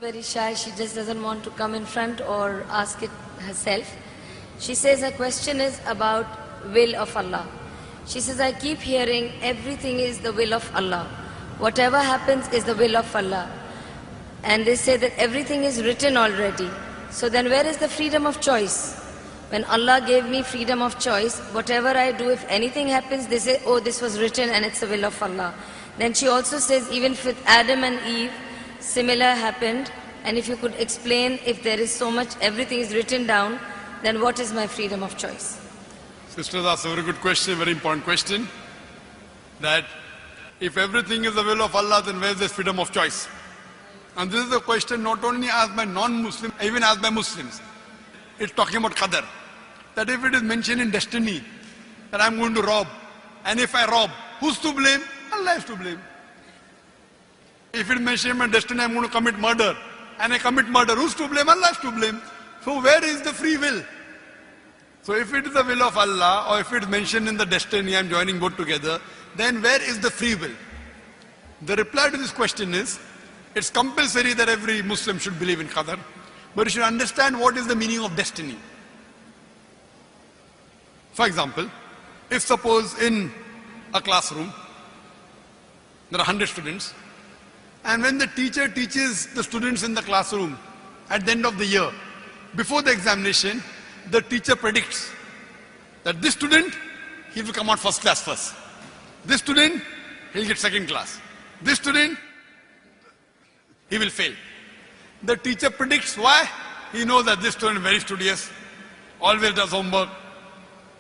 Very shy, she just doesn't want to come in front or ask it herself. She says her question is about will of Allah. She says, I keep hearing everything is the will of Allah. Whatever happens is the will of Allah. And they say that everything is written already. So then where is the freedom of choice? When Allah gave me freedom of choice, whatever I do, if anything happens, they say, oh, this was written and it's the will of Allah. Then she also says, even with Adam and Eve, similar happened. And if you could explain, if there is so much, everything is written down, then what is my freedom of choice? Sisters asked a very good question, very important question. That if everything is the will of Allah, then where is the freedom of choice? And this is a question not only asked by non-Muslims, even asked by Muslims. It's talking about qadar. That if it is mentioned in destiny, that I'm going to rob, and if I rob, who's to blame? Allah is to blame. If it is mentioned in destiny, I'm going to commit murder, and I commit murder, who's to blame? Allah is to blame. So where is the free will? So if it is the will of Allah, or if it is mentioned in the destiny, I'm joining both together, then where is the free will? The reply to this question is, it's compulsory that every Muslim should believe in qadar, but you should understand what is the meaning of destiny. For example, if suppose in a classroom, there are 100 students, and when the teacher teaches the students in the classroom at the end of the year, before the examination, the teacher predicts that this student, he will come out first class first. This student, he'll get second class. This student, he will fail. The teacher predicts why? He knows that this student is very studious, always does homework,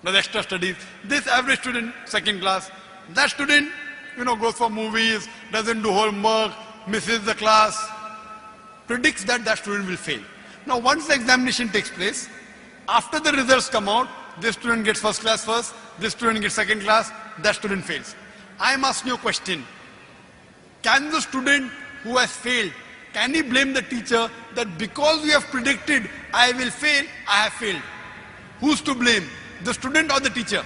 does extra studies. This average student, second class. That student, goes for movies, doesn't do homework, misses the class, predicts that that student will fail. Now once the examination takes place, after the results come out, this student gets first class first, this student gets second class, that student fails. I am asking you a question. Can the student who has failed, can he blame the teacher that because you have predicted I will fail, I have failed? Who's to blame? The student or the teacher?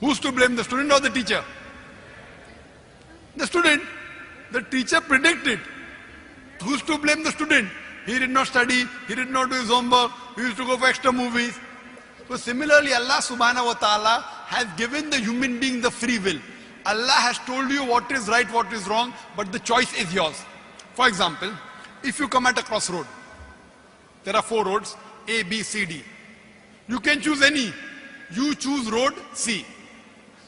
Who's to blame, the student or the teacher? The student. The teacher predicted. Who's to blame the student? He did not study, he did not do his homework, he used to go for extra movies. So similarly, Allah subhanahu wa ta'ala has given the human being the free will. Allah has told you what is right, what is wrong, but the choice is yours. For example, if you come at a crossroad, there are 4 roads, A, B, C, D. You can choose any. You choose road C.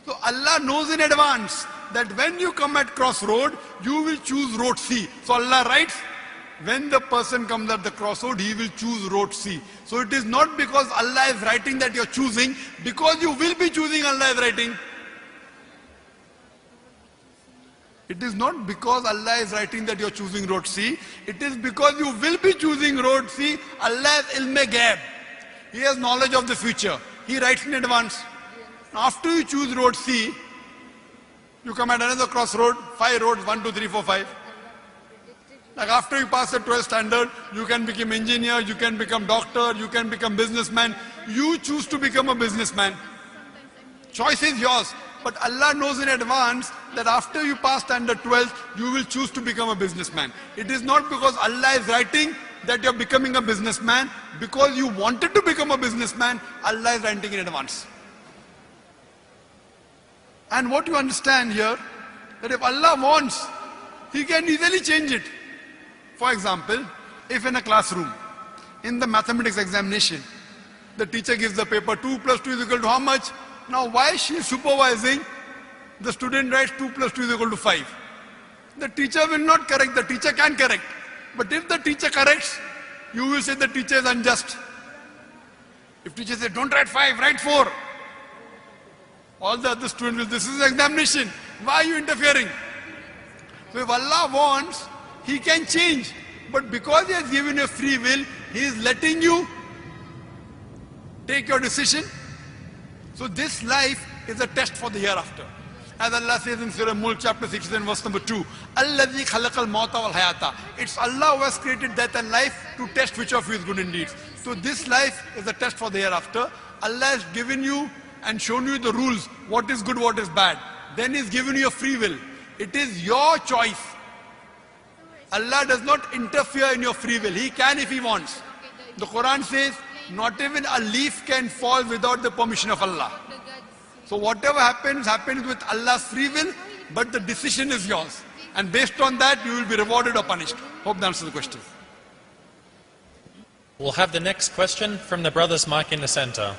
So Allah knows in advance that when you come at crossroad, you will choose road C. So Allah writes, when the person comes at the crossroad, he will choose road C. So it is not because Allah is writing that you are choosing, because you will be choosing, Allah is writing. It is not because Allah is writing that you are choosing road C. It is because you will be choosing road C. Allah has ilm ghaib. He has knowledge of the future. He writes in advance. After you choose road C, you come at another crossroad, 5 roads, 1, 2, 3, 4, 5. Like after you pass the 12th standard, you can become engineer, you can become doctor, you can become businessman. You choose to become a businessman. Choice is yours. But Allah knows in advance that after you pass standard 12th, you will choose to become a businessman. It is not because Allah is writing that you are becoming a businessman. Because you wanted to become a businessman, Allah is writing in advance. And what you understand here, that if Allah wants, He can easily change it. For example, if in a classroom, in the mathematics examination, the teacher gives the paper 2 plus 2 is equal to how much? Now why she is supervising, the student writes 2 plus 2 is equal to 5. The teacher will not correct, the teacher can correct. But if the teacher corrects, you will say the teacher is unjust. If teacher says, don't write 5, write 4. All the other students will, this is examination. Why are you interfering? So if Allah wants, He can change. But because He has given you free will, He is letting you take your decision. So this life is a test for the hereafter. As Allah says in Surah Mulk chapter 16 verse number 2, Alladhi khalaqal mauta wal hayata. It's Allah who has created death and life to test which of you is good indeed. So this life is a test for the hereafter. Allah has given you and shown you the rules, what is good, what is bad. Then He's given you a free will. It is your choice. Allah does not interfere in your free will. He can if He wants. The Quran says, not even a leaf can fall without the permission of Allah. So whatever happens, happens with Allah's free will, but the decision is yours. And based on that, you will be rewarded or punished. Hope that answers the question. We'll have the next question from the brother's mic in the center.